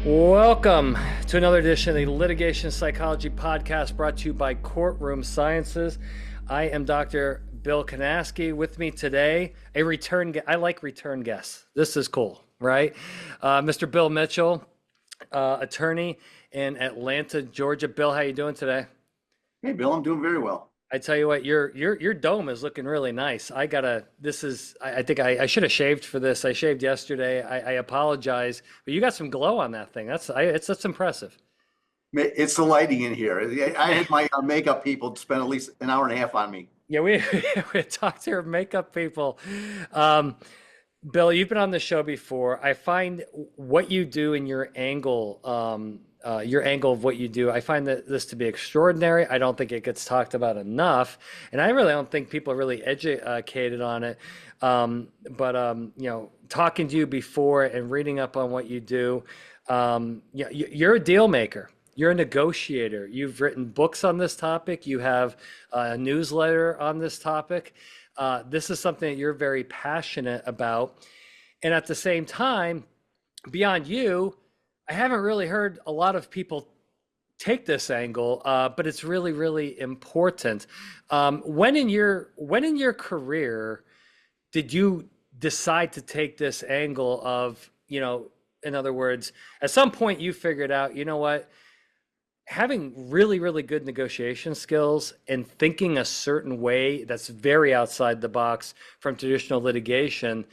Welcome to another edition of the Litigation Psychology Podcast brought to you by Courtroom Sciences. I am Dr. Bill Kanasky. With me today, I like return guests. This is cool, right? Mr. Bill Mitchell, attorney in Atlanta, Georgia. Bill, how you doing today? Hey, Bill, I'm doing very well. I tell you what, your dome is looking really nice. I think I should have shaved for this. I shaved yesterday. I apologize, but you got some glow on that thing. That's impressive. It's the lighting in here. I had my makeup people spend at least an hour and a half on me. Yeah, we talked to your makeup people. Um, Bill, you've been on the show before. I find what you do and your angle of what you do, I find that this to be extraordinary. I don't think it gets talked about enough, and I really don't think people are really educated on it. Talking to you before and reading up on what you do, you're a deal maker. You're a negotiator. You've written books on this topic. You have a newsletter on this topic. This is something that you're very passionate about. And at the same time, beyond you, I haven't really heard a lot of people take this angle, but it's really, really important. When in your career did you decide to take this angle of, in other words, at some point you figured out, you know what, having really, really good negotiation skills and thinking a certain way that's very outside the box from traditional litigation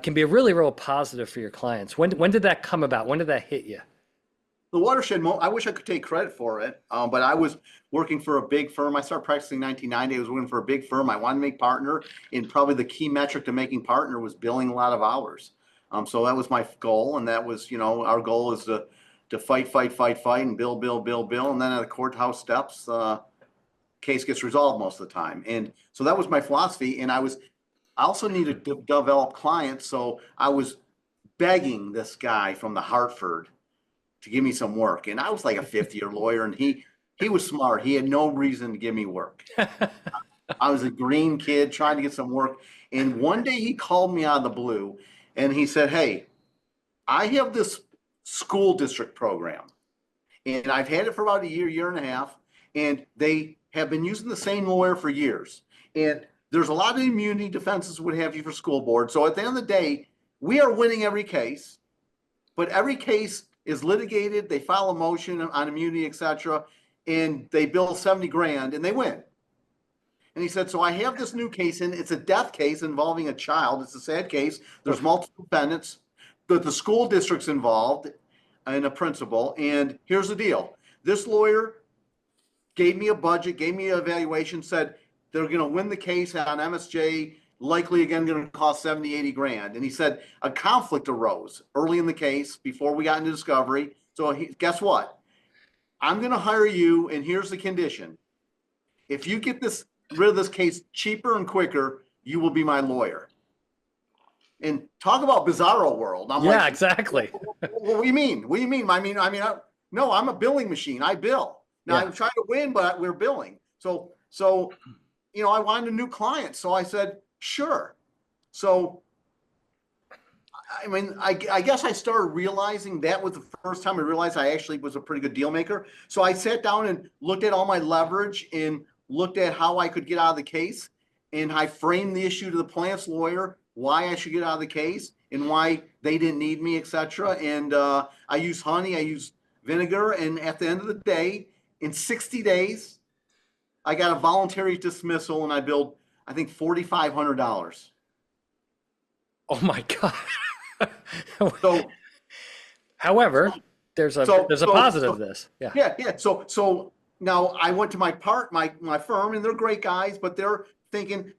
can be a really real positive for your clients. When did that come about? When did that hit you? The watershed moment, I wish I could take credit for it, but I was working for a big firm. I started practicing in 1990. I was working for a big firm. I wanted to make partner, and probably the key metric to making partner was billing a lot of hours. So that was my goal, and that was, our goal is to fight, and bill, and then at the courthouse steps, case gets resolved most of the time. And so that was my philosophy, and I also needed to develop clients, so I was begging this guy from the Hartford to give me some work. And I was like a 50-year lawyer, and he was smart. He had no reason to give me work. I was a green kid trying to get some work. And one day he called me out of the blue, and he said, "Hey, I have this school district program, and I've had it for about a year and a half, and they have been using the same lawyer for years. And there's a lot of immunity defenses would have you for school board. So at the end of the day, we are winning every case, but every case is litigated. They file a motion on immunity, etc., and they bill 70 grand and they win." And he said, "So I have this new case, and it's a death case involving a child. It's a sad case. There's multiple defendants. The school district's involved and a principal. And here's the deal. This lawyer gave me a budget, gave me an evaluation, said they're going to win the case on MSJ, likely again going to cost 70, 80 grand. And he said a conflict arose early in the case before we got into discovery. So guess what? I'm going to hire you, and here's the condition. If you get rid of this case cheaper and quicker, you will be my lawyer." And talk about bizarro world. I'm Yeah, exactly. What do you mean? What do you mean? No, I'm a billing machine. I bill. Now I'm trying to win, but we're billing. So I wanted a new client. So I said, sure. So, I guess I started realizing that was the first time I realized I actually was a pretty good deal maker. So I sat down and looked at all my leverage and looked at how I could get out of the case. And I framed the issue to the plaintiff's lawyer, why I should get out of the case and why they didn't need me, etc. And I used honey, I used vinegar. And at the end of the day, in 60 days, I got a voluntary dismissal, and I billed, I think, $4,500. Oh my God. So, however, there's a positive to this. Yeah. Yeah. So now I went to my firm, and they're great guys, but they're thinking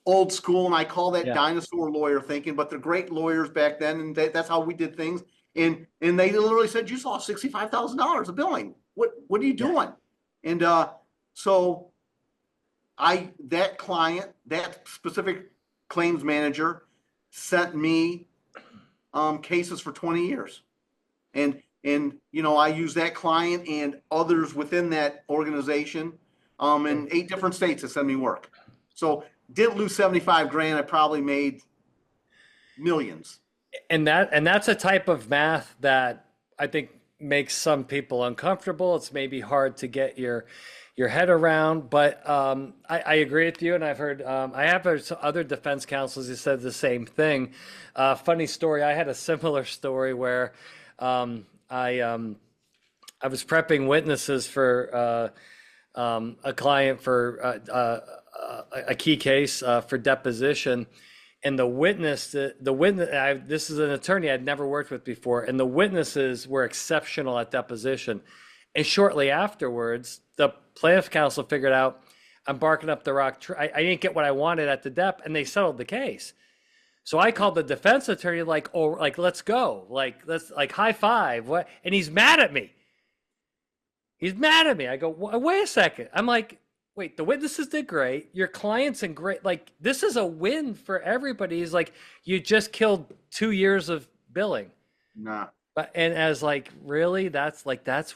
old school, and I call that dinosaur lawyer thinking, but they're great lawyers back then, and that's how we did things. And they literally said, "You saw $65,000 of billing. What are you doing?" And so that client, that specific claims manager, sent me cases for 20 years. And I use that client and others within that organization in 8 different states that send me work. So didn't lose 75 grand. I probably made millions. And that's a type of math that I think makes some people uncomfortable. It's maybe hard to get your head around, but I agree with you. And I've heard I have heard some other defense counsels who said the same thing. Funny story. I had a similar story where um, I um, I was prepping witnesses for a client for a key case for deposition, and the witness this is an attorney I'd never worked with before, and the witnesses were exceptional at deposition. And shortly afterwards, the plaintiff counsel figured out I'm barking up the rock. I didn't get what I wanted at the dep, and they settled the case. So I called the defense attorney, like, oh, like, let's go, like, let's, like, high five. What? And he's mad at me. He's mad at me. I go, wait a second. I'm like, wait, the witnesses did great. Your client's in great. Like, this is a win for everybody. He's like, you just killed 2 years of billing. Nah. But, and as like, really, that's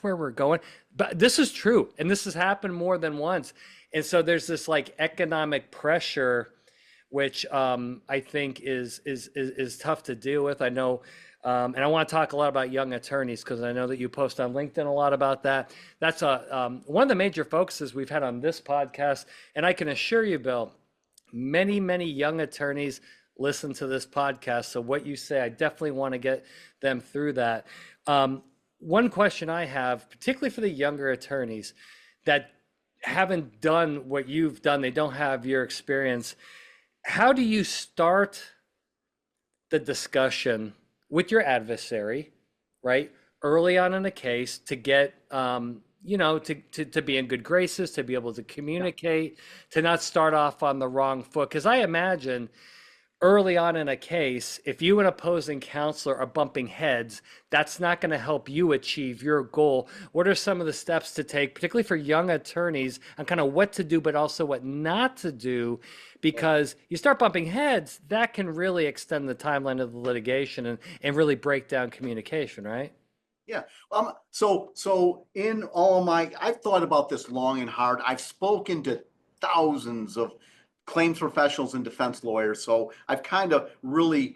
where we're going. But this is true. And this has happened more than once. And so there's this like economic pressure, which I think is tough to deal with. I know, and I want to talk a lot about young attorneys because I know that you post on LinkedIn a lot about that. That's one of the major focuses we've had on this podcast. And I can assure you, Bill, many young attorneys listen to this podcast. So what you say, I definitely want to get them through that. One question I have, particularly for the younger attorneys that haven't done what you've done, they don't have your experience. How do you start the discussion with your adversary, right? Early on in a case to get, to be in good graces, to be able to communicate, to not start off on the wrong foot. Because I imagine early on in a case, if you and opposing counsel are bumping heads, that's not going to help you achieve your goal. What are some of the steps to take, particularly for young attorneys, on kind of what to do, but also what not to do? Because you start bumping heads, that can really extend the timeline of the litigation and really break down communication, right? Yeah. So in all my, I've thought about this long and hard. I've spoken to thousands of claims professionals and defense lawyers. So I've kind of really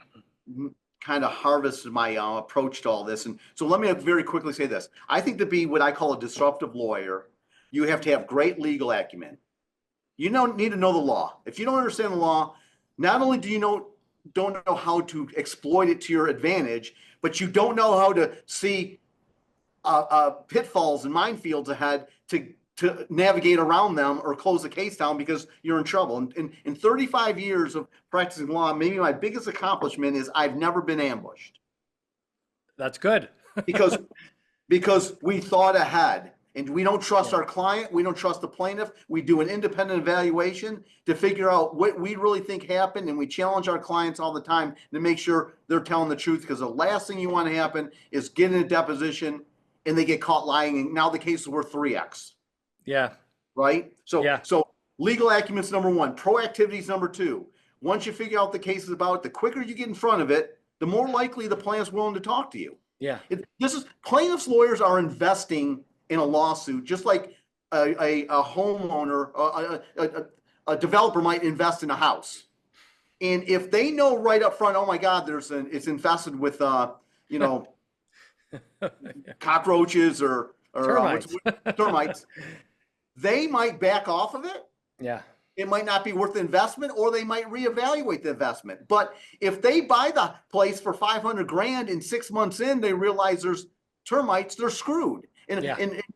kind of harvested my approach to all this. And so let me very quickly say this. I think to be what I call a disruptive lawyer, you have to have great legal acumen. You don't need to know the law. If you don't understand the law, not only do you don't know how to exploit it to your advantage, but you don't know how to see pitfalls and minefields ahead to navigate around them or close the case down because you're in trouble. And in 35 years of practicing law, maybe my biggest accomplishment is I've never been ambushed. That's good. because we thought ahead. And we don't trust our client. We don't trust the plaintiff. We do an independent evaluation to figure out what we really think happened. And we challenge our clients all the time to make sure they're telling the truth. Because the last thing you want to happen is get in a deposition and they get caught lying. And now the case is worth 3x. Yeah. Right? So, yeah. So legal acumen is number one. Proactivity is number two. Once you figure out the case is about, the quicker you get in front of it, the more likely the plaintiff's willing to talk to you. Yeah. Plaintiffs' lawyers are investing in a lawsuit, just like a homeowner, a developer might invest in a house. And if they know right up front, oh my God, it's infested with, cockroaches or termites. Termites, they might back off of it. Yeah. It might not be worth the investment, or they might reevaluate the investment. But if they buy the place for $500,000 and 6 months in, they realize there's termites, they're screwed. And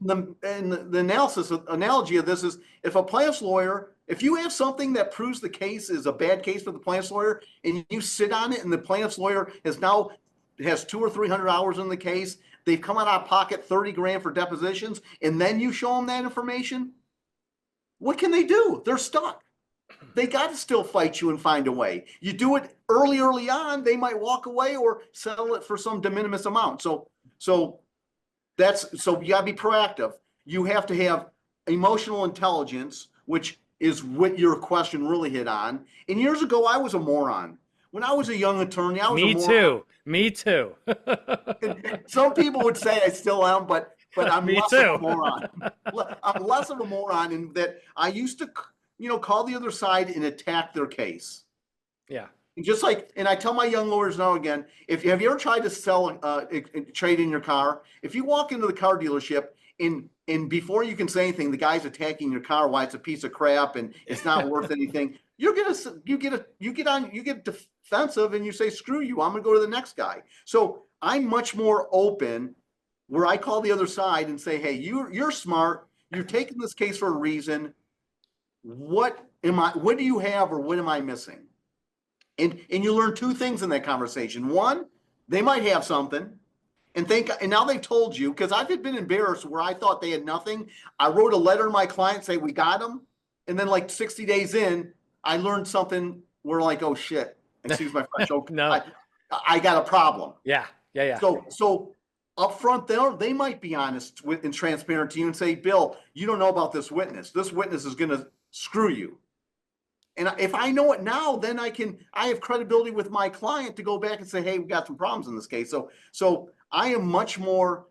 the analogy of this is, if a plaintiff's lawyer, if you have something that proves the case is a bad case for the plaintiff's lawyer, and you sit on it, and the plaintiff's lawyer has 200 or 300 hours in the case, they've come out of pocket $30,000 for depositions, and then you show them that information, what can they do? They're stuck. They got to still fight you and find a way. You do it early on, they might walk away or settle it for some de minimis amount. So you got to be proactive. You have to have emotional intelligence, which is what your question really hit on. And years ago, I was a moron. When I was a young attorney, I was a moron. Me too. Some people would say I still am, but I'm less of a moron. I'm less of a moron in that I used to, call the other side and attack their case. Yeah. And just like, and I tell my young lawyers now again, if have you ever tried to sell trade in your car? If you walk into the car dealership and before you can say anything, the guy's attacking your car, why it's a piece of crap and it's not worth anything. You get defensive and you say, screw you, I'm gonna go to the next guy. So I'm much more open where I call the other side and say, hey, you're smart, you're taking this case for a reason. What do you have or what am I missing? And you learn two things in that conversation. One, they might have something and now they've told you, because I've been embarrassed where I thought they had nothing. I wrote a letter to my client say we got them, and then like 60 days in, I learned something. We're like, oh shit, excuse my French. No. I got a problem. Yeah. So up front there, they might be honest with and transparent to you and say, Bill, you don't know about this witness. This witness is going to screw you. And if I know it now, then I have credibility with my client to go back and say, hey, we got some problems in this case. So I am much more,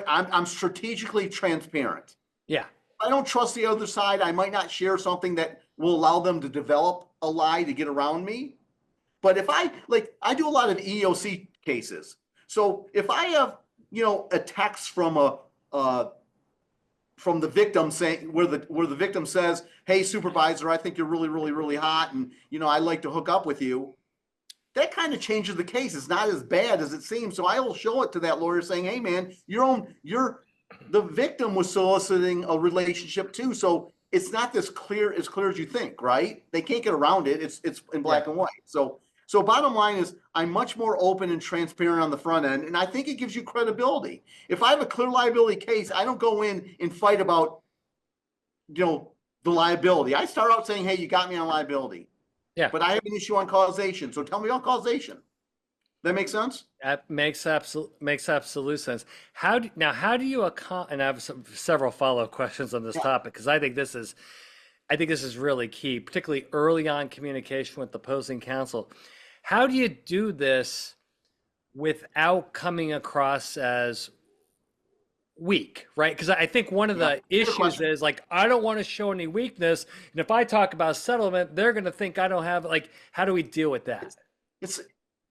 I'm strategically transparent. Yeah. I don't trust the other side. I might not share something that will allow them to develop a lie to get around me. But if I do a lot of EOC cases. So if I have, a text from from the victim saying where the victim says, hey, supervisor, I think you're really, really, really hot. And, I'd like to hook up with you. That kind of changes the case. It's not as bad as it seems. So I will show it to that lawyer saying, hey man, the victim was soliciting a relationship too. So it's not as clear as you think, right? They can't get around it. It's in black and white. So bottom line is I'm much more open and transparent on the front end. And I think it gives you credibility. If I have a clear liability case, I don't go in and fight about, the liability. I start out saying, hey, you got me on liability. Yeah. But I have an issue on causation. So tell me about causation. That makes sense? That makes absolute sense. How do you and I have several follow-up questions on this topic because I think this is really key, particularly early on communication with the opposing counsel. How do you do this without coming across as weak, right? Because I think one of the issues is like, I don't want to show any weakness. And if I talk about settlement, they're going to think I don't have, how do we deal with that? It's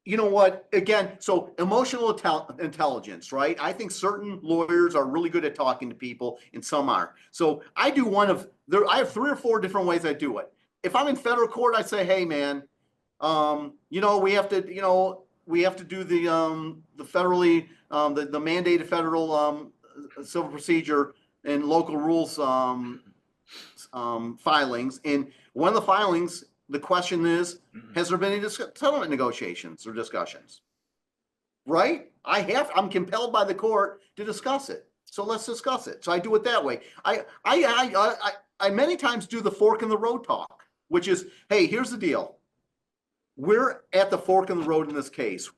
you know what? Again, so emotional intelligence, right? I think certain lawyers are really good at talking to people and some aren't. So I have 3 or 4 different ways I do it. If I'm in federal court, I say, hey man, we have to do the federally, the mandated federal civil procedure and local rules filings. And one of the filings, the question is, has there been any settlement negotiations or discussions? Right? I'm compelled by the court to discuss it. So let's discuss it. So I do it that way. I many times do the fork in the road talk, which is, hey, here's the deal. We're at the fork in the road in this case.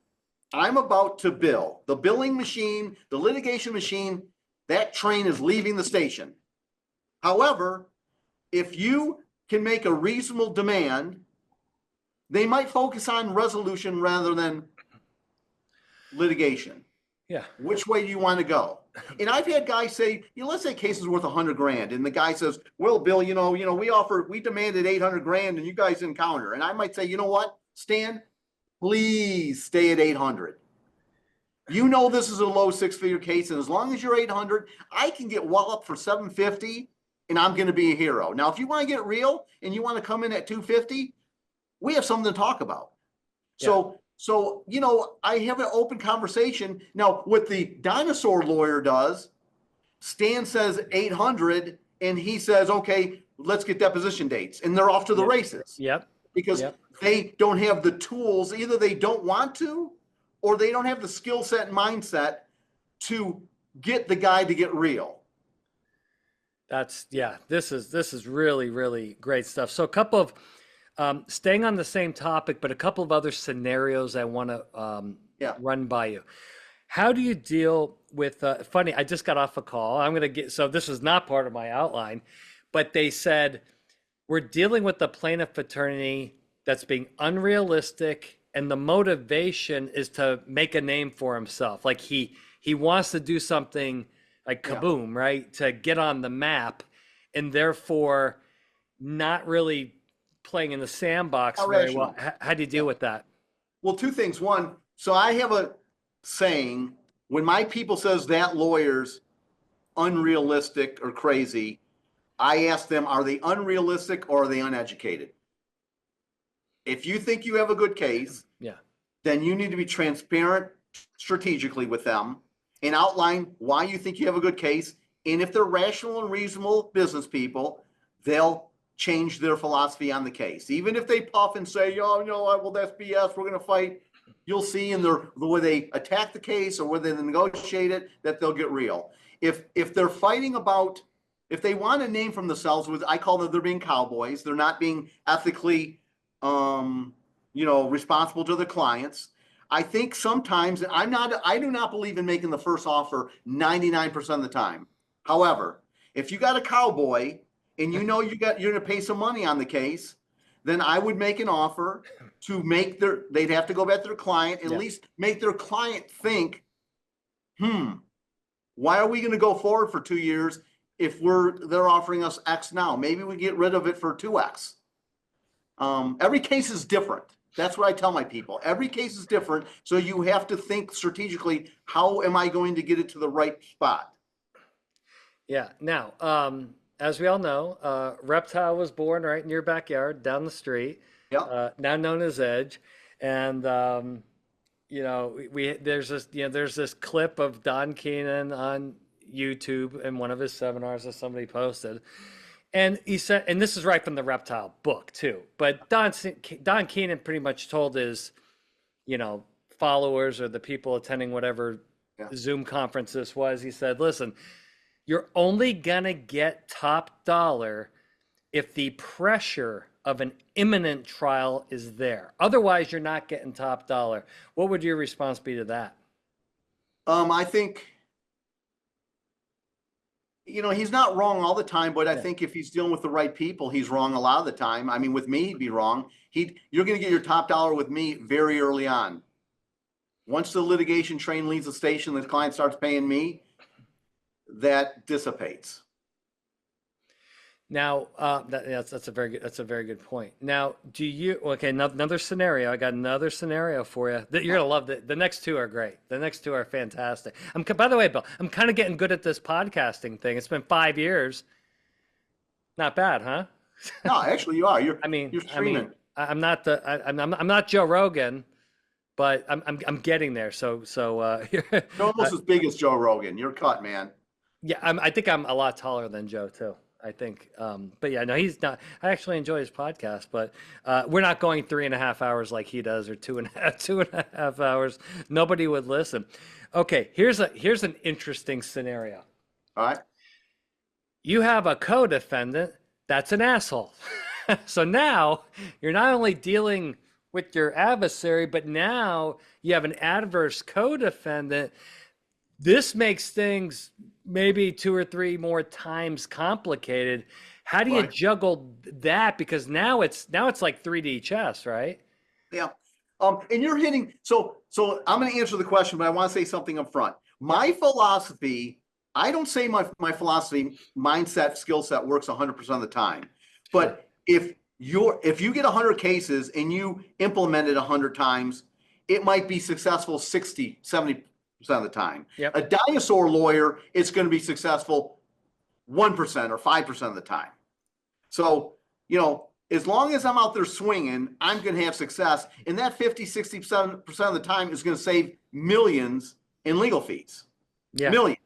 I'm about to bill. The billing machine, the litigation machine, that train is leaving the station. However, if you can make a reasonable demand, they might focus on resolution rather than litigation. Yeah. Which way do you want to go? And I've had guys say, let's say case is worth $100,000. And the guy says, well, Bill, we demanded 800 grand and you guys didn't counter. And I might say, you know what, Stan, please stay at 800. This is a low 6-figure case. And as long as you're 800, I can get walloped for 750 and I'm going to be a hero. Now, if you want to get real and you want to come in at 250, we have something to talk about. Yeah. So, I have an open conversation. Now, what the dinosaur lawyer does, Stan says 800 and he says, okay, let's get deposition dates. And they're off to the races. Yep. Because they don't have the tools. Either they don't want to, or they don't have the skill set and mindset to get the guy to get real. This is really, really great stuff. So a couple of, staying on the same topic, but a couple of other scenarios I want to run by you. How do you deal with, funny, I just got off a call. So this was not part of my outline, but they said, we're dealing with the plaintiff attorney that's being unrealistic and the motivation is to make a name for himself. Like he wants to do something like kaboom, right? To get on the map and therefore not really playing in the sandbox Not very well. rational. How do you Yeah. deal with that? Well, two things. One, so I have a saying, when my people says that lawyer's unrealistic or crazy, I ask them, are they unrealistic or are they uneducated? If you think you have a good case, Yeah. then you need to be transparent strategically with them and outline why you think you have a good case. And if they're rational and reasonable business people, they'll change their philosophy on the case. Even if they puff and say, oh, no, well, that's BS, we're going to fight. You'll see in the way they attack the case or whether they negotiate it that they'll get real. If they're fighting about, if they want a name from themselves, with I call them, they're being cowboys. They're not being ethically responsible to the clients. I think sometimes I do not believe in making the first offer 99% of the time. However, if you got a cowboy and you know you're going to pay some money on the case, then I would make an offer to they'd have to go back to their client and at Yeah. least make their client think, why are we going to go forward for 2 years if they're offering us X now? Maybe we get rid of it for 2X. Every case is different. That's what I tell my people. Every case is different. So you have to think strategically, how am I going to get it to the right spot? Yeah. Now, as we all know, Reptile was born right in your backyard down the street, Yeah. now known as Edge. And, there's this clip of Don Keenan on YouTube in one of his seminars that somebody posted. And he said, and this is right from the Reptile book too, but Don Keenan pretty much told his, followers or the people attending whatever Yeah. Zoom conference this was, he said, listen, you're only gonna get top dollar if the pressure of an imminent trial is there. Otherwise, you're not getting top dollar. What would your response be to that? I think, he's not wrong all the time, but I Yeah. think if he's dealing with the right people, he's wrong a lot of the time. I mean, with me, he'd be wrong. You're going to get your top dollar with me very early on. Once the litigation train leaves the station, the client starts paying me, that dissipates. Now, that's a very good point. Now, another scenario. I got another scenario for you that you're gonna love. The next two are great. The next two are fantastic. By the way, Bill, I'm kind of getting good at this podcasting thing. It's been 5 years. Not bad, huh? No, actually, you are. You're I mean, you're streaming. I'm not I'm not Joe Rogan, but I'm getting there. You're almost as big as Joe Rogan. You're cut, man. yeah, I think I'm a lot taller than Joe too. I think, but yeah, no, he's not. I actually enjoy his podcast, but we're not going 3.5 hours like he does, or 2.5 hours. Nobody would listen. Okay, here's an interesting scenario. All right. You have a co-defendant that's an asshole. So now you're not only dealing with your adversary, but now you have an adverse co-defendant. This makes things maybe 2 or 3 more times complicated. How do you Right. juggle that? Because now it's like 3D chess, right? Yeah. And you're hitting. So I'm going to answer the question, but I want to say something up front. My philosophy. I don't say my philosophy, mindset, skill set works 100% of the time. Sure. But if you get 100 cases and you implement it 100 times, it might be successful 60, 70% of the time. Yep. A dinosaur lawyer, it's going to be successful 1% or 5% of the time. So, as long as I'm out there swinging, I'm going to have success. And that 50, 60% of the time is going to save millions in legal fees. Yeah. Millions.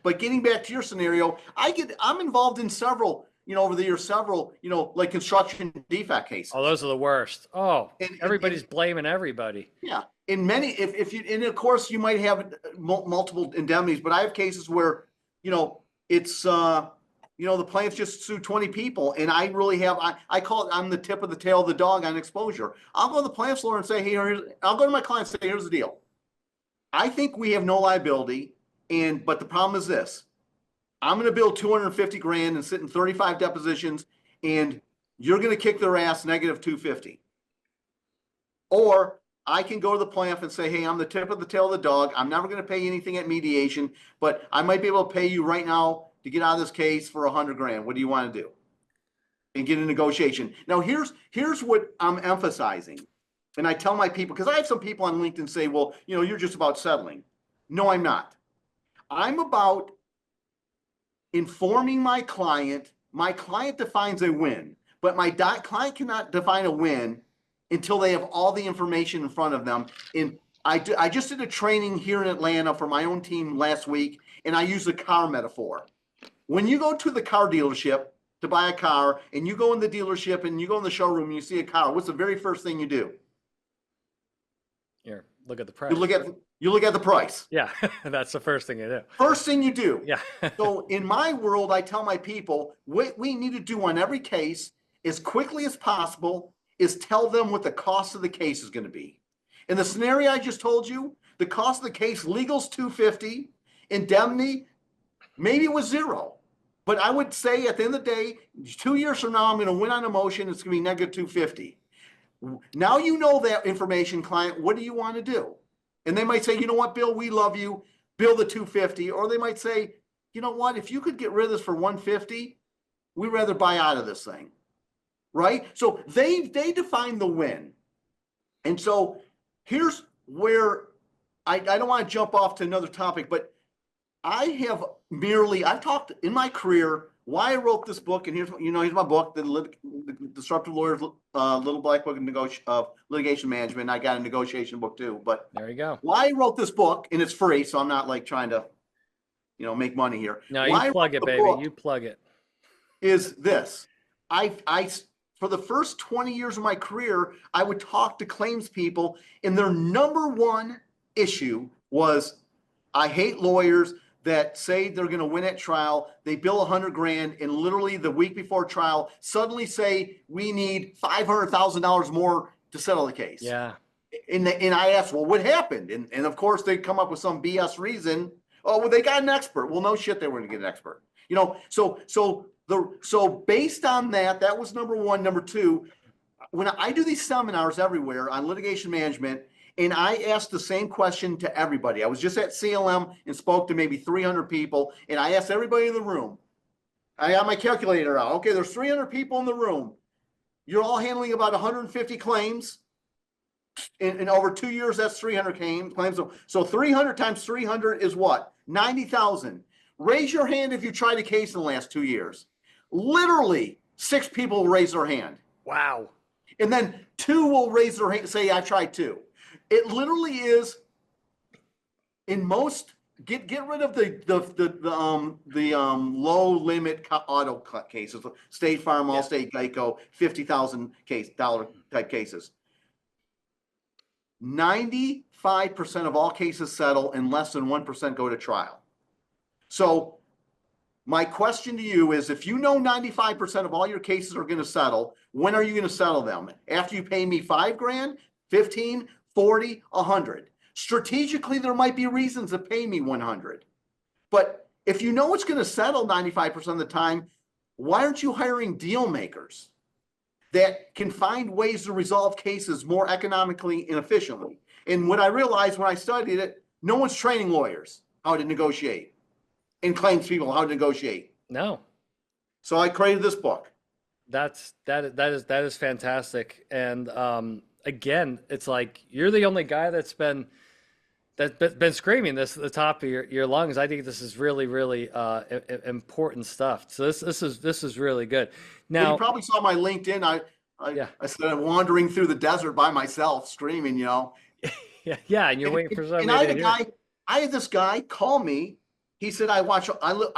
But getting back to your scenario, I'm involved in several, over the years, like construction defect cases. Oh, those are the worst. Oh, And everybody's blaming everybody. yeah, in many, if you, and of course you might have multiple indemnities, but I have cases where, it's, the plaintiff just sued 20 people, and I really have, I call it, I'm the tip of the tail of the dog on exposure. I'll go to the plaintiff's lawyer and say, hey, I'll go to my client and say, here's the deal. I think we have no liability, but the problem is this. I'm going to bill 250 grand and sit in 35 depositions, and you're going to kick their ass negative 250. Or I can go to the plaintiff and say, hey, I'm the tip of the tail of the dog. I'm never going to pay anything at mediation, but I might be able to pay you right now to get out of this case for 100 grand. What do you want to do? and get a negotiation. Now, here's what I'm emphasizing. And I tell my people, because I have some people on LinkedIn say, well, you're just about settling. No, I'm not. I'm about informing my client. My client defines a win, but my client cannot define a win until they have all the information in front of them. And I just did a training here in Atlanta for my own team last week, and I use the car metaphor. When you go to the car dealership to buy a car, and you go in the dealership and you go in the showroom and you see a car, what's the very first thing you do? Here, look at the price. You look at the price. Yeah, that's the first thing you do. First thing you do. Yeah. So in my world, I tell my people, what we need to do on every case as quickly as possible is tell them what the cost of the case is going to be. In the scenario I just told you, the cost of the case, legal's $250, indemnity, maybe it was $0. But I would say at the end of the day, 2 years from now, I'm going to win on a motion. It's going to be negative $250. Now you know that information, client. What do you want to do? And they might say, you know what, Bill, we love you. Bill the $250. Or they might say, you know what, if you could get rid of this for $150, we'd rather buy out of this thing. Right? So they define the win. And so here's where I don't want to jump off to another topic, but I've talked in my career why I wrote this book, and here's my book, the Disruptive Lawyer's Little Black Book of Litigation Management. I got a negotiation book too, but there you go. Why I wrote this book, and it's free, so I'm not like trying to, make money here. No, you plug it, baby. You plug it. Is this? I for the first 20 years of my career, I would talk to claims people, and their number one issue was, I hate lawyers that say they're going to win at trial. They bill $100,000, and literally the week before trial, suddenly say we need $500,000 more to settle the case. Yeah. And I asked, well, what happened? And of course they come up with some BS reason. Oh, well, they got an expert. Well, no shit, they were going to get an expert. So based on that was number one. Number two, when I do these seminars everywhere on litigation management, and I asked the same question to everybody. I was just at CLM and spoke to maybe 300 people, and I asked everybody in the room. I got my calculator out. Okay, there's 300 people in the room. You're all handling about 150 claims. In over 2 years, that's 300 claims. So 300 times 300 is what? 90,000. Raise your hand if you tried a case in the last 2 years. Literally, 6 people will raise their hand. Wow. And then 2 will raise their hand, say, I tried 2. It literally is, in most, get rid of the low limit auto cases, State Farm, Allstate, Geico, $50,000 type cases. 95% of all cases settle and less than 1% go to trial. So my question to you is, if you know 95% of all your cases are going to settle, when are you going to settle them? After you pay me $5,000, 15, 40, 100. Strategically, there might be reasons to pay me 100. But if you know it's going to settle 95% of the time, why aren't you hiring deal makers that can find ways to resolve cases more economically and efficiently? And what I realized when I studied it, no one's training lawyers how to negotiate and claims people how to negotiate. No. So I created this book. That is fantastic. And again, it's like you're the only guy that's been screaming this at the top of your lungs. I think this is really, really important stuff. So this is really good. Now, well, you probably saw my LinkedIn. I said I'm wandering through the desert by myself, screaming. Yeah, and you're waiting for somebody. And I had this guy call me. He said, I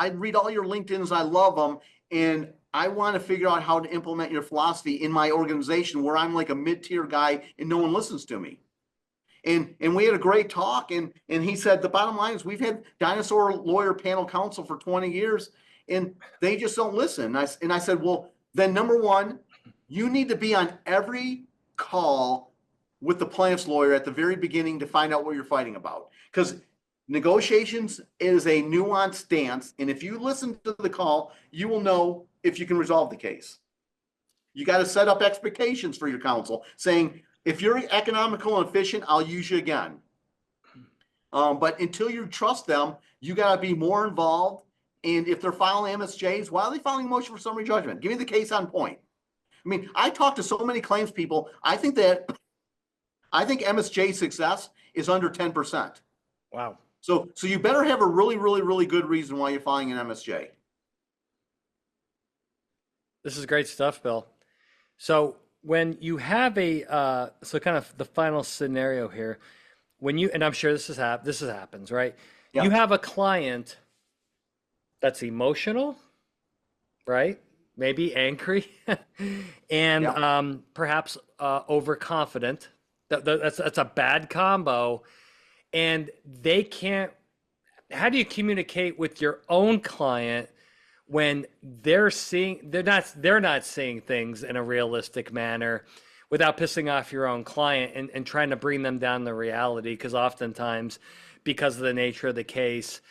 read all your LinkedIn's. I love them, and I want to figure out how to implement your philosophy in my organization where I'm like a mid-tier guy and no one listens to me. And we had a great talk, and he said, the bottom line is we've had dinosaur lawyer panel counsel for 20 years, and they just don't listen. And I said, well, then number one, you need to be on every call with the plaintiff's lawyer at the very beginning to find out what you're fighting about. Because negotiations is a nuanced dance, and if you listen to the call, you will know if you can resolve the case. You got to set up expectations for your counsel, saying, if you're economical and efficient, I'll use you again. But until you trust them, you got to be more involved And if they're filing MSJs, why are they filing a motion for summary judgment? Give me the case on point. I mean, I talk to so many claims people. I think MSJ success is under 10%. Wow. So you better have a really, really, really good reason why you're filing an MSJ. This is great stuff, Bill. So when you have so kind of the final scenario here, and I'm sure this happens, right? You Yeah. have a client that's emotional, right? Maybe angry, and Yeah. perhaps overconfident. That's a bad combo, and they can't. How do you communicate with your own client when they're not seeing things in a realistic manner without pissing off your own client and trying to bring them down to reality? Because oftentimes, because of the nature of the case,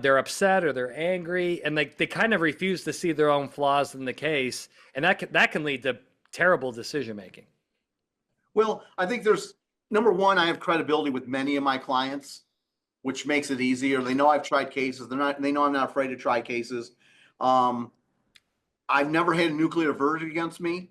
they're upset or they're angry, and they kind of refuse to see their own flaws in the case, and that can lead to terrible decision making. Well, I think there's number one, I have credibility with many of my clients, which makes it easier. They know I've tried cases. They know I'm not afraid to try cases. Um, I've never had a nuclear verdict against me.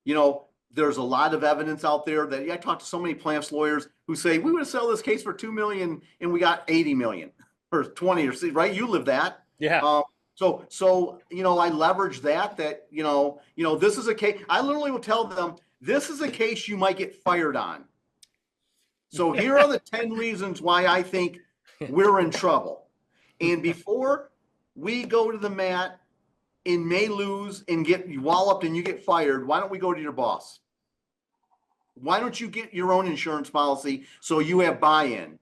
You know, there's a lot of evidence out there that I talked to so many plaintiffs lawyers who say we would sell this case for 2 million and we got 80 million or 20 or right. You live that. Yeah. So I leverage that this is a case. I literally will tell them this is a case you might get fired on. So here are the 10 reasons why I think we're in trouble. And before we go to the mat and may lose and get walloped and you get fired, why don't we go to your boss? Why don't you get your own insurance policy so you have buy-in?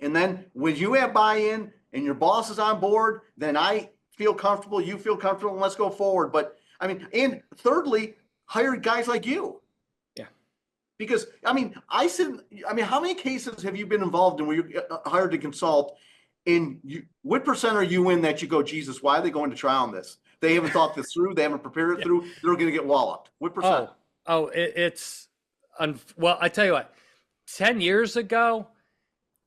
And then when you have buy-in and your boss is on board, then I feel comfortable, you feel comfortable, and let's go forward. But I mean, and thirdly, hire guys like you. Yeah. Because how many cases have you been involved in where you're hired to consult? And what percent are you in that you go, Jesus, why are they going to trial on this? They haven't thought this through. They haven't prepared it through. They're going to get walloped. What percent? Well, I tell you what, 10 years ago,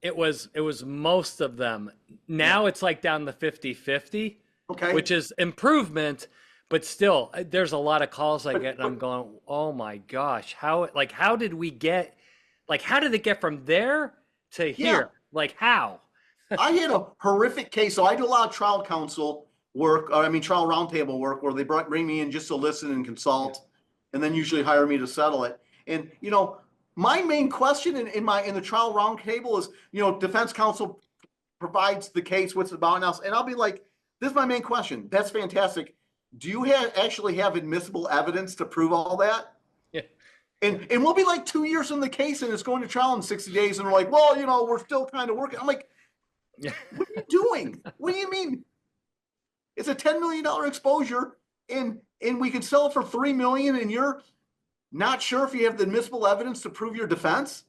it was most of them. Now it's like down to 50-50, Okay. which is improvement, but still there's a lot of calls I get and I'm going, oh my gosh, how did it get from there to here? Yeah. Like how? I had a horrific case. So I do a lot of trial counsel work, trial roundtable work where they bring me in just to listen and consult, and then usually hire me to settle it. And, my main question in the trial roundtable is, defense counsel provides the case, what's it about now? And I'll be like, this is my main question. That's fantastic. Do you actually have admissible evidence to prove all that? Yeah. And we'll be like 2 years in the case and it's going to trial in 60 days. And we're like, well, we're still kind of working. I'm like, what are you doing? What do you mean? It's a $10 million exposure and we can sell it for $3 million and you're not sure if you have the admissible evidence to prove your defense?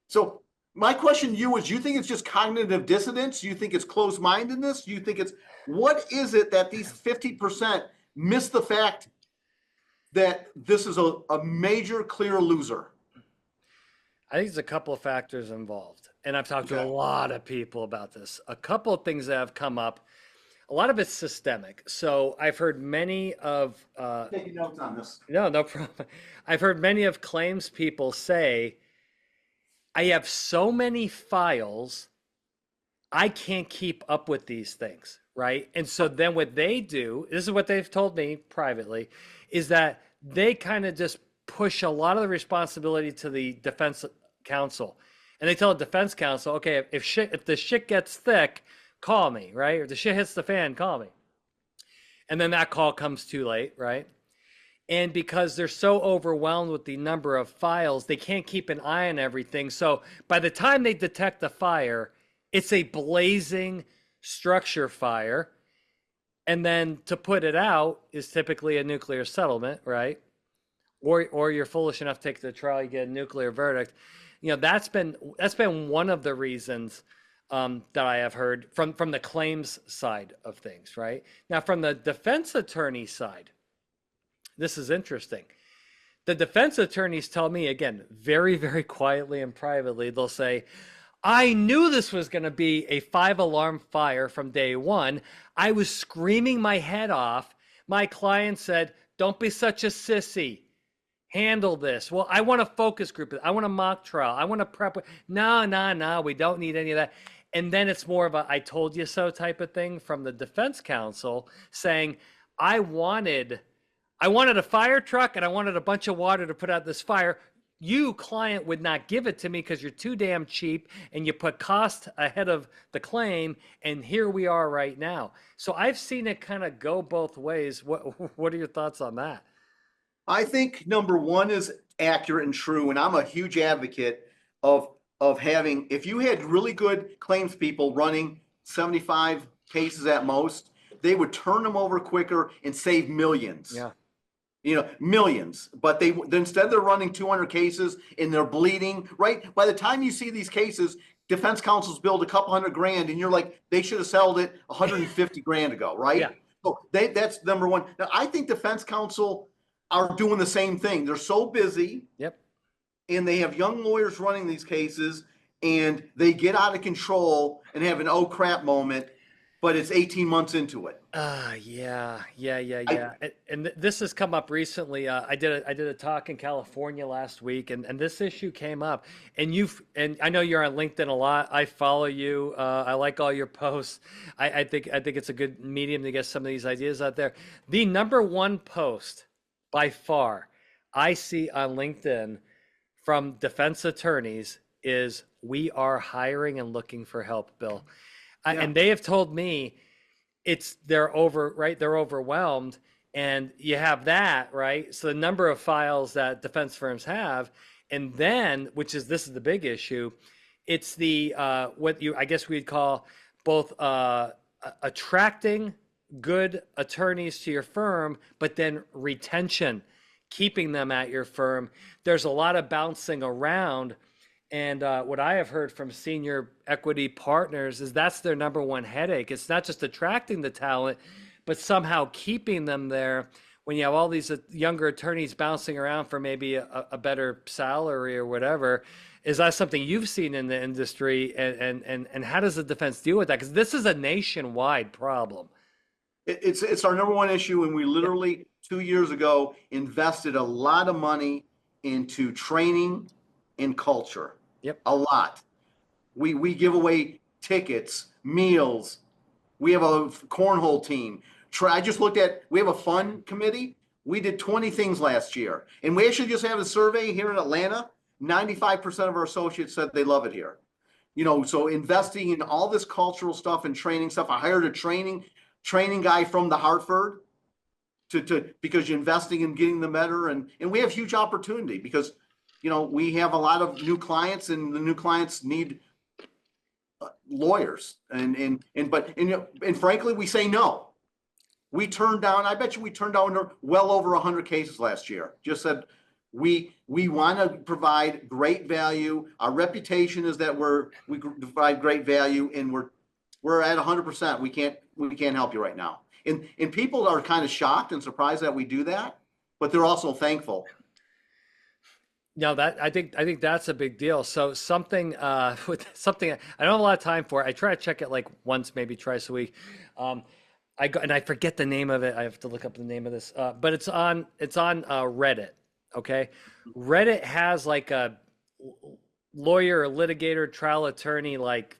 So my question to you is, do you think it's just cognitive dissonance? Do you think it's closed-mindedness? Do you think what is it that these 50% miss the fact that this is a major clear loser? I think there's a couple of factors involved, and I've talked to a lot of people about this. A couple of things that have come up. A lot of it's systemic. So I've heard many of taking notes on this. No problem. I've heard many of claims people say, I have so many files, I can't keep up with these things, right? And so then what they do, this is what they've told me privately, is that they kind of just push a lot of the responsibility to the defense counsel. And they tell the defense counsel, okay, if the shit gets thick, call me, right? If the shit hits the fan, call me. And then that call comes too late, right? And because they're so overwhelmed with the number of files, they can't keep an eye on everything. So by the time they detect the fire, it's a blazing structure fire. And then to put it out is typically a nuclear settlement, right? Or you're foolish enough to take the trial, you get a nuclear verdict. That's been one of the reasons that I have heard from the claims side of things, right? Now, from the defense attorney side, this is interesting. The defense attorneys tell me, again, very, very quietly and privately, they'll say, I knew this was going to be a 5 alarm fire from day one. I was screaming my head off. My client said, "Don't be such a sissy. Handle this." Well, I want a focus group. I want a mock trial. I want to prep. No, no, no. We don't need any of that. And then it's more of a "I told you so" type of thing from the defense counsel saying, I wanted I wanted a fire truck and I wanted a bunch of water to put out this fire. You, client, would not give it to me because you're too damn cheap and you put cost ahead of the claim. And here we are right now. So I've seen it kind of go both ways. What are your thoughts on that? I think number one is accurate and true, and I'm a huge advocate of having, if you had really good claims people running 75 cases at most, they would turn them over quicker and save millions. Yeah. Millions. But instead they're running 200 cases and they're bleeding, right? By the time you see these cases, defense counsels billed a couple $100,000 and you're like, they should have settled it 150 grand ago, right? Yeah. So that's number one. Now, I think defense counsel are doing the same thing. They're so busy. Yep. And they have young lawyers running these cases and they get out of control and have an oh crap moment, but it's 18 months into it. Yeah. And this has come up recently. I did a talk in California last week, and this issue came up. And I know you're on LinkedIn a lot. I follow you. I like all your posts. I think it's a good medium to get some of these ideas out there. The number one post by far I see on LinkedIn from defense attorneys is, "We are hiring and looking for help, Bill." And they have told me they're overwhelmed, and you have that, right? So the number of files that defense firms have, and then, this is the big issue, it's the I guess we'd call both attracting good attorneys to your firm, but then retention, keeping them at your firm. There's a lot of bouncing around. And what I have heard from senior equity partners is that's their number one headache. It's not just attracting the talent, but somehow keeping them there when you have all these younger attorneys bouncing around for maybe a better salary or whatever. Is that something you've seen in the industry? And how does the defense deal with that? Because this is a nationwide problem. It's our number one issue, and we literally 2 years ago invested a lot of money into training and culture. Yep. A lot. We give away tickets, meals. We have a cornhole team. I just looked at, we have a fun committee. We did 20 things last year. And we actually just have a survey here in Atlanta. 95% of our associates said they love it here. So investing in all this cultural stuff and training stuff. I hired a training guy from the Hartford because you're investing in getting them better. And we have huge opportunity because we have a lot of new clients, and the new clients need lawyers. And frankly, we say no. We turned down. I bet you we turned down well over 100 cases last year. Just said we want to provide great value. Our reputation is that we provide great value, and we're at 100%. We can't help you right now. And people are kind of shocked and surprised that we do that, but they're also thankful. No, I think that's a big deal. So something with something I don't have a lot of time for. I try to check it like once, maybe twice a week. I forget the name of it. I have to look up the name of this. But it's on Reddit. Okay, Reddit has like a lawyer, litigator, trial attorney like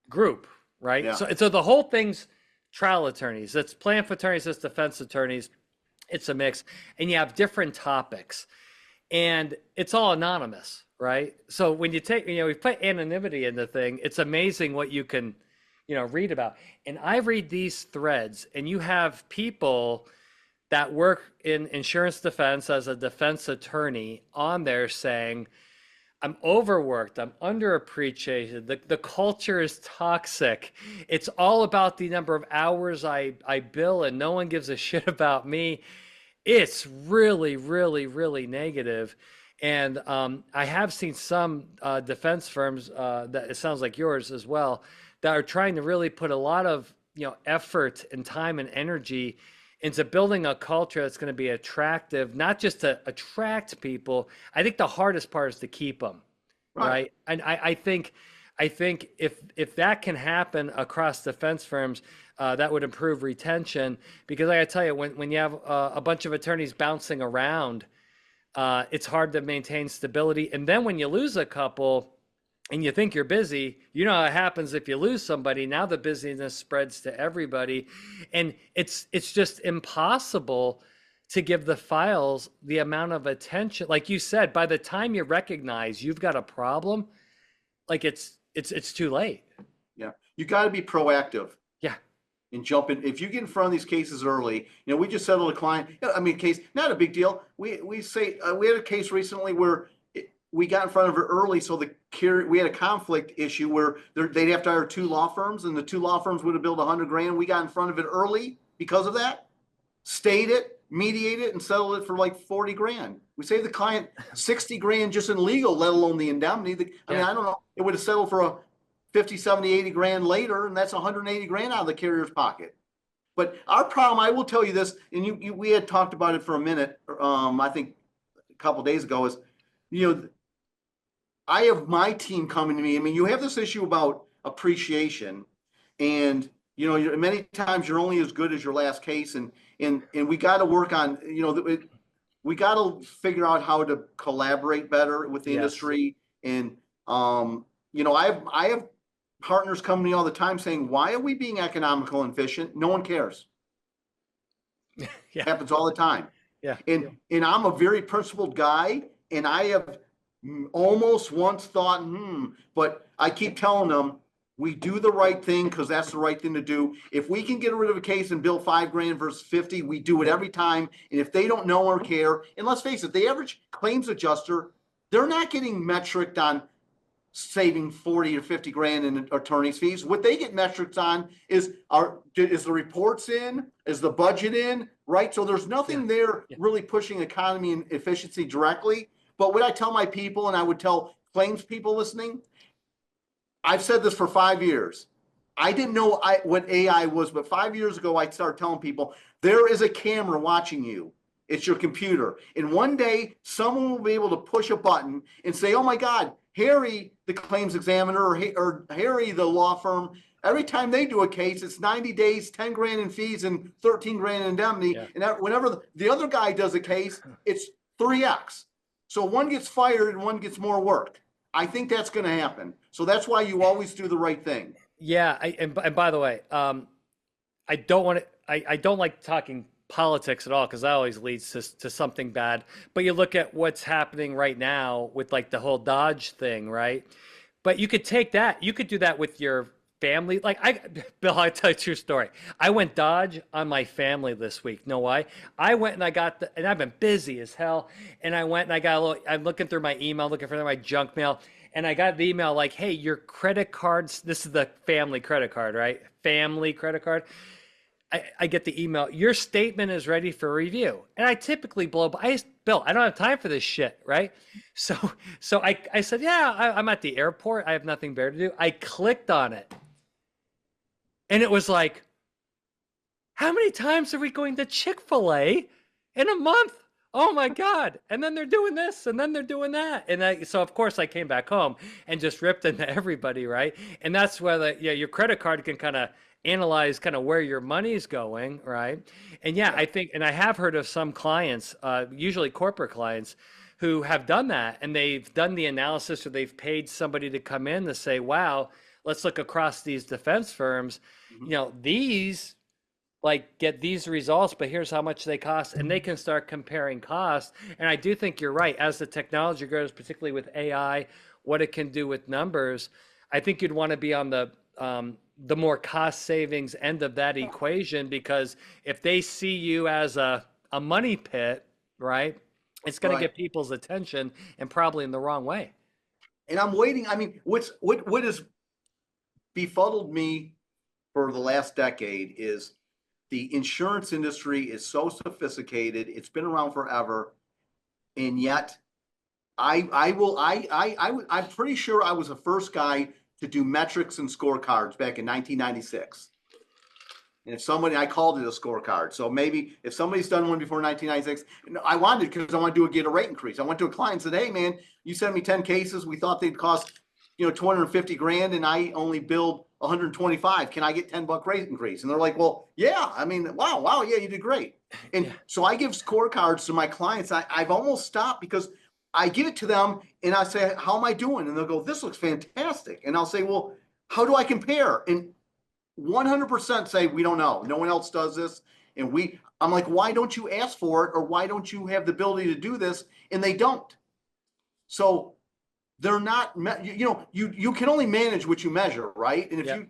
group, right? Yeah. So the whole thing's trial attorneys. It's plaintiff attorneys. It's defense attorneys. It's a mix, and you have different topics. And it's all anonymous, right? So when you we put anonymity in the thing, it's amazing what you can, read about. And I read these threads, and you have people that work in insurance defense as a defense attorney on there saying, "I'm overworked, I'm underappreciated, the culture is toxic. It's all about the number of hours I bill, and no one gives a shit about me." It's really, really, really negative. And I have seen some defense firms that it sounds like yours as well, that are trying to really put a lot of effort and time and energy into building a culture that's going to be attractive, not just to attract people. I think the hardest part is to keep them, right? And I think I think if that can happen across defense firms, that would improve retention. Because I gotta tell you, when you have a bunch of attorneys bouncing around, it's hard to maintain stability. And then when you lose a couple and you think you're busy, you know how it happens if you lose somebody. Now the busyness spreads to everybody, and it's just impossible to give the files the amount of attention. Like you said, by the time you recognize you've got a problem, like it's too late. Yeah, you got to be proactive Yeah. and jump in. If you get in front of these cases early, we just settled a client. I mean, case not a big deal. We say we had a case recently where we got in front of it early, so we had a conflict issue where they'd have to hire two law firms, and the two law firms would have billed $100,000. We got in front of it early because of that, stayed it, mediated it, and settled it for like $40,000. We saved the client $60,000 just in legal, let alone the indemnity. I mean, I don't know. It would have settled for a 50, 70, 80 grand later, and that's 180 grand out of the carrier's pocket. But our problem, I will tell you this, and we had talked about it for a minute, I think a couple of days ago, is, I have my team coming to me. I mean, you have this issue about appreciation, and many times you're only as good as your last case, and we got to work on, we got to figure out how to collaborate better with the industry. And I have partners come to me all the time saying, "Why are we being economical and efficient?" No one cares. It happens all the time. And I'm a very principled guy, and I have almost once thought, but I keep telling them, we do the right thing because that's the right thing to do. If we can get rid of a case and bill $5,000 versus 50, we do it every time. And if they don't know or care, and let's face it, the average claims adjuster, they're not getting metriced on saving 40 or 50 grand in attorney's fees. What they get metrics on is the reports in, is the budget in, right? So there's nothing there really pushing economy and efficiency directly. But what I tell my people, and I would tell claims people listening, I've said this for 5 years. I didn't know what AI was, but 5 years ago, I started telling people, there is a camera watching you. It's your computer. And one day, someone will be able to push a button and say, oh my God, Harry, the claims examiner, or Harry, the law firm, every time they do a case, it's 90 days, 10 grand in fees, and 13 grand in indemnity. And whenever the other guy does a case, it's 3x. So one gets fired and one gets more work. I think that's going to happen. So that's why you always do the right thing. Yeah. And by the way, I don't like talking politics at all, because that always leads to something bad. But you look at what's happening right now with like the whole Dodge thing, right? But you could take that, you could do that with your family. Bill, I'll tell you a true story. I went Dodge on my family this week. Know why? I went and and I've been busy as hell. And I went and I got I'm looking through my email, looking for my junk mail. And I got the email like, hey, your credit cards, this is the family credit card, right? Family credit card. I get the email, your statement is ready for review. And I typically blow by. Bill, I don't have time for this shit, right? So I said, yeah, I'm at the airport. I have nothing better to do. I clicked on it. And it was like, how many times are we going to Chick-fil-A in a month? Oh my God. And then they're doing this and then they're doing that. And so of course I came back home and just ripped into everybody, right? And that's where your credit card can kind of analyze kind of where your money's going, right? And I think, and I have heard of some clients, usually corporate clients, who have done that, and they've done the analysis, or they've paid somebody to come in to say, wow, let's look across these defense firms. These get these results, but here's how much they cost, and they can start comparing costs. And I do think you're right. As the technology grows, particularly with AI, what it can do with numbers, I think you'd want to be on the more cost savings end of that equation, because if they see you as a money pit, right, it's going to get people's attention, and probably in the wrong way. And I'm waiting. I mean, what has befuddled me for the last decade is the insurance industry is so sophisticated. It's been around forever. And yet I'm pretty sure I was the first guy to do metrics and scorecards back in 1996. And I called it a scorecard. So maybe if somebody's done one before 1996, I wanted, because I want to get a rate increase. I went to a client and said, hey man, you sent me 10 cases. We thought they'd cost 250 grand and I only build 125. Can I get 10 buck rate increase? And they're like, well, yeah. I mean, wow, yeah, you did great. And Yeah. so I give scorecards to my clients. I've almost stopped because I give it to them and I say, how am I doing? And they'll go, this looks fantastic. And I'll say, well, how do I compare? And 100% say, we don't know. No one else does this. And I'm like, why don't you ask for it? Or why don't you have the ability to do this? And they don't. So they're not, you can only manage what you measure, right? And if Yep.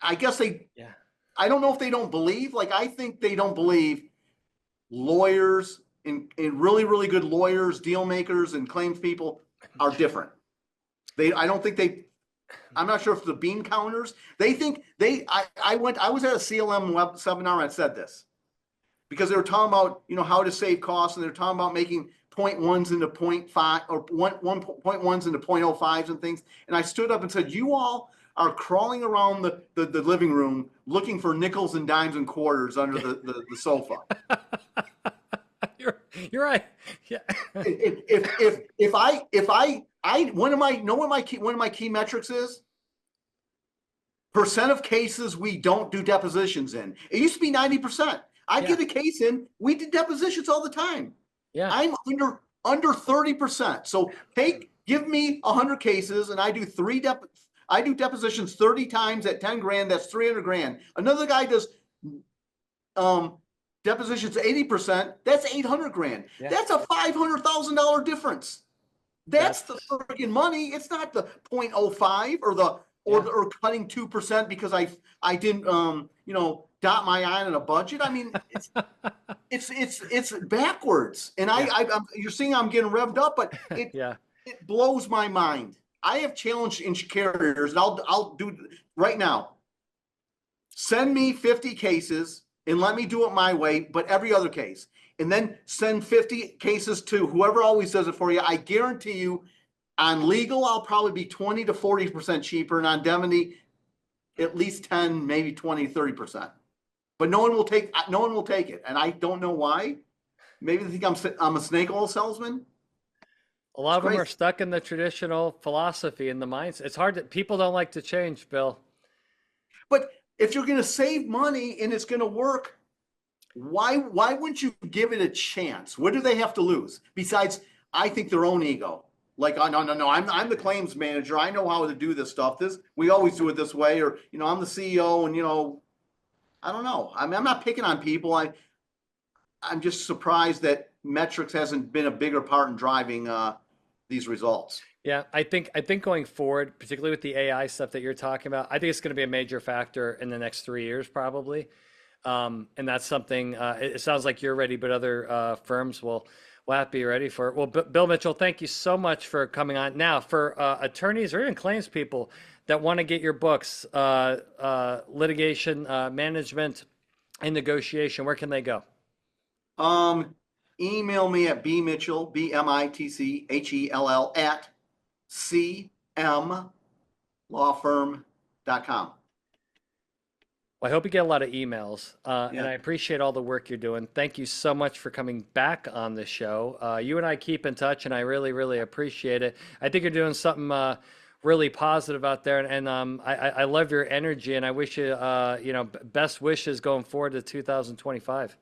I guess Yeah. I don't know if they don't believe, like, I think they don't believe lawyers and really, really good lawyers, deal makers and claims people are different. I don't think I'm not sure if the bean counters, they think I was at a CLM web seminar and I said this because they were talking about, how to save costs and they're talking about making 0.1s into 0.5 or 1.1s into 0.05s and things. And I stood up and said, you all are crawling around the living room looking for nickels and dimes and quarters under the sofa. You're right. Yeah. If I one of my key metrics is percent of cases we don't do depositions in. It used to be 90%. I get a case in, we did depositions all the time. Yeah. I'm under 30%. So give me 100 cases and I do depositions 30 times at 10 grand, that's 300 grand. Another guy does depositions 80%, that's 800 grand. Yeah. That's a $500,000 difference. That's the freaking money. It's not the 0.05 or cutting 2% because I didn't dot my I on a budget. I mean, it's backwards. And you're seeing I'm getting revved up, but it blows my mind. I have challenged carriers, and I'll do right now. Send me 50 cases and let me do it my way, but every other case. And then send 50 cases to whoever always does it for you. I guarantee you on legal, I'll probably be 20 to 40% cheaper, and on indemnity, at least 10, maybe 20, 30%. But no one will take it. And I don't know why. Maybe they think I'm a snake oil salesman. A lot of them are stuck in the traditional philosophy and the mindset. It's hard people don't like to change, Bill. But if you're going to save money and it's going to work, why wouldn't you give it a chance? What do they have to lose? Besides, I think their own ego. Like, oh, no, I'm the claims manager. I know how to do this stuff. We always do it this way. Or, I'm the CEO and, I don't know. I'm not picking on people. I'm just surprised that metrics hasn't been a bigger part in driving these results. Yeah, I think going forward, particularly with the AI stuff that you're talking about, I think it's going to be a major factor in the next 3 years probably. And that's something. It sounds like you're ready, but other firms will have to be ready for it. Well, Bill Mitchell, thank you so much for coming on. Now, for attorneys or even claims people that want to get your books, litigation management and negotiation, where can they go? Email me at bmitchell, BMITCHELL at cmlawfirm.com. Well, I hope you get a lot of emails, and I appreciate all the work you're doing. Thank you so much for coming back on the show. You and I keep in touch, and I really, really appreciate it. I think you're doing something really positive out there, and I love your energy, and I wish you, best wishes going forward to 2025.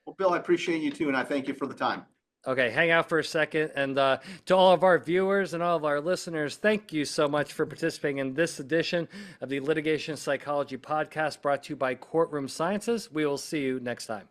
Well, Bill, I appreciate you too, and I thank you for the time. Okay, hang out for a second. And to all of our viewers and all of our listeners, thank you so much for participating in this edition of the Litigation Psychology Podcast brought to you by Courtroom Sciences. We will see you next time.